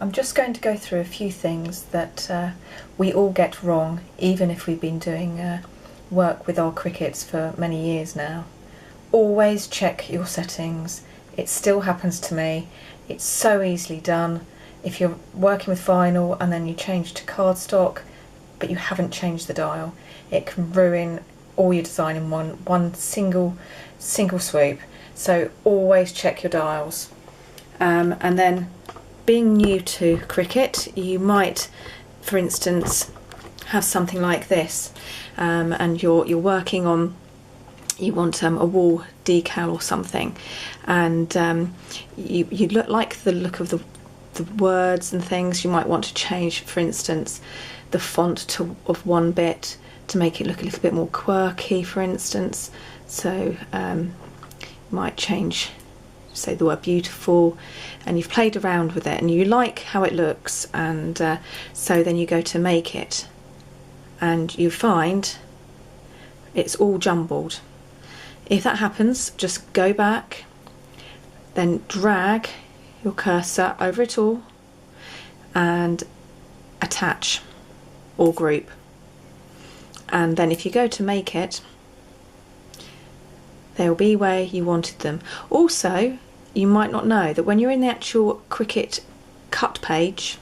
I'm just going to go through a few things that we all get wrong, even if we've been doing work with our Cricuts for many years now. Always check your settings. It still happens to me. It's so easily done. If you're working with vinyl and then you change to cardstock, but you haven't changed the dial, it can ruin all your design in one single swoop. So always check your dials. And then, being new to Cricut, you might, for instance, have something like this, and you're working on, you want a wall decal or something, and you like the look of the words and things. You might want to change, for instance, the font of one bit to make it look a little bit more quirky, for instance. So you might change, say, the word beautiful, and you've played around with it and you like how it looks, and so then you go to make it and you find it's all jumbled. If that happens, just go back, then drag your cursor over it all and attach or group, and then if you go to make it, they'll be where you wanted them. Also, you might not know that when you're in the actual Cricut cut page,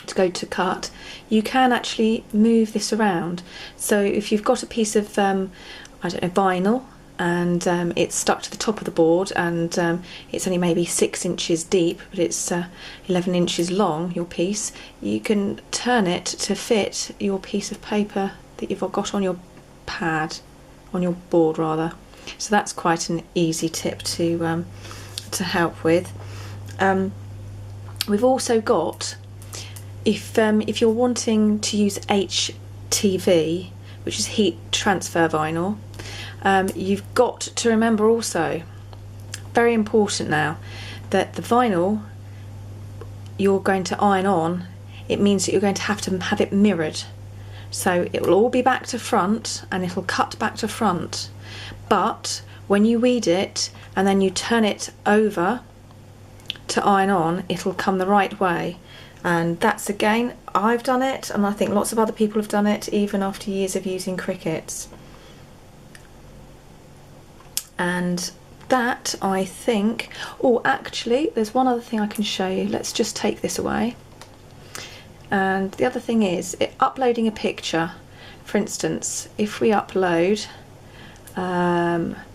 to go to cut, you can actually move this around. So if you've got a piece of I don't know, vinyl, and it's stuck to the top of the board, and it's only maybe 6 inches deep, but it's 11 inches long, your piece, you can turn it to fit your piece of paper that you've got on your pad, on your board rather. So that's quite an easy tip to help with. We've also got, if you're wanting to use HTV, which is heat transfer vinyl, you've got to remember also, very important now, that the vinyl you're going to iron on, it means that you're going to have it mirrored. So it will all be back to front and it'll cut back to front. But when you weed it and then you turn it over to iron on, it'll come the right way. And that's, again, I've done it, and I think lots of other people have done it, even after years of using Cricuts. And that, I think, oh, actually, there's one other thing I can show you. Let's just take this away. And the other thing is, uploading a picture. For instance, if we upload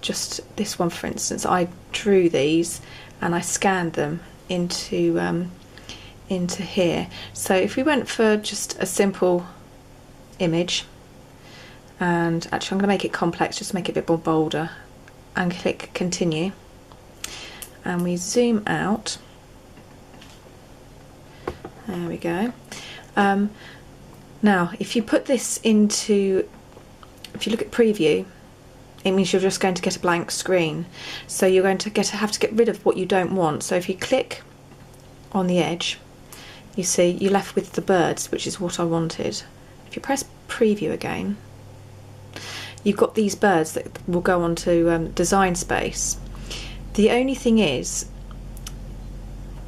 just this one, for instance, I drew these and I scanned them into here. So if we went for just a simple image, and actually I'm going to make it complex, just make it a bit more bolder, and click continue, and we zoom out. There we go. Now if you put this into, if you look at preview, it means you're just going to get a blank screen. So you're going to have to get rid of what you don't want. So if you click on the edge, you see you're left with the birds, which is what I wanted. If you press preview again, you've got these birds that will go onto design space. The only thing is,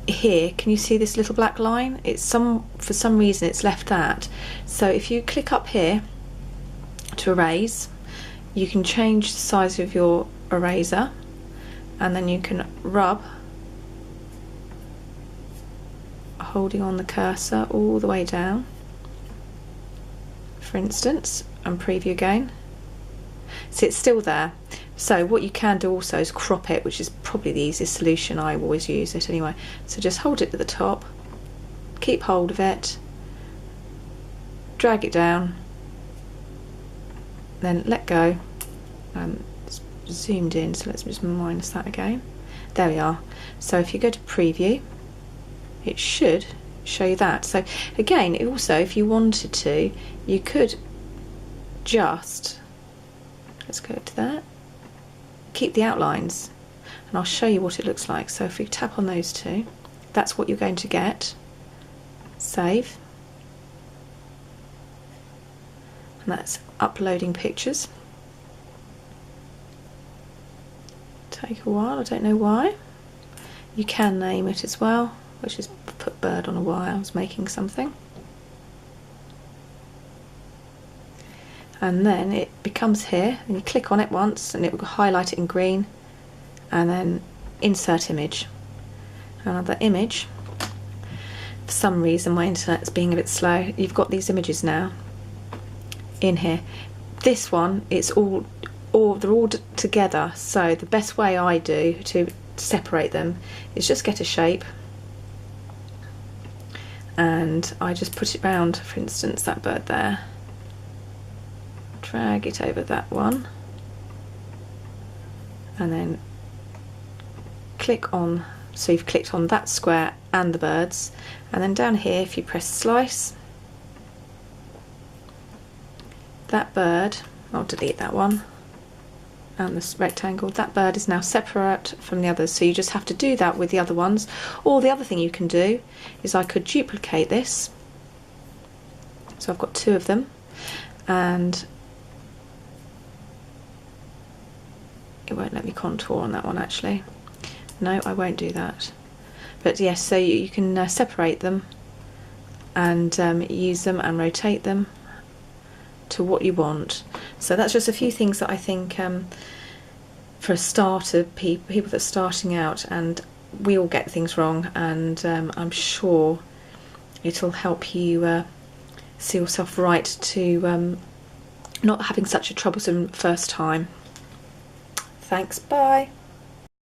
here, can you see this little black line? It's for some reason it's left that. So if you click up here to erase, you can change the size of your eraser, and then you can rub, holding on the cursor all the way down, for instance, and preview again. See, it's still there. So what you can do also is crop it, which is probably the easiest solution. I always use it anyway. So just hold it at the top, keep hold of it, drag it down, then let go. It's zoomed in, so let's just minus that again. There we are. So if you go to preview, it should show you that. So again, also, if you wanted to, you could just, let's go to that, keep the outlines, and I'll show you what it looks like. So if we tap on those two, that's what you're going to get. Save, and that's uploading pictures. Take a while, I don't know why. You can name it as well. Let's just put bird on a wire. I was making something. And then it becomes here, and you click on it once and it will highlight it in green, and then insert image. Another image. For some reason my internet's being a bit slow. You've got these images now in here. This one, it's they're all together, so the best way I do to separate them is just get a shape and I just put it round, for instance, that bird there. Drag it over that one and then click on, so you've clicked on that square and the birds, and then down here if you press slice, that bird, I'll delete that one, and this rectangle, that bird is now separate from the others, so you just have to do that with the other ones. Or the other thing you can do is I could duplicate this, so I've got two of them, and it won't let me contour on that one actually. No, I won't do that. But yes, so you can separate them and use them and rotate them to what you want. So that's just a few things that I think for a starter, people that are starting out, and we all get things wrong, and I'm sure it'll help you see yourself right to not having such a troublesome first time. Thanks, bye.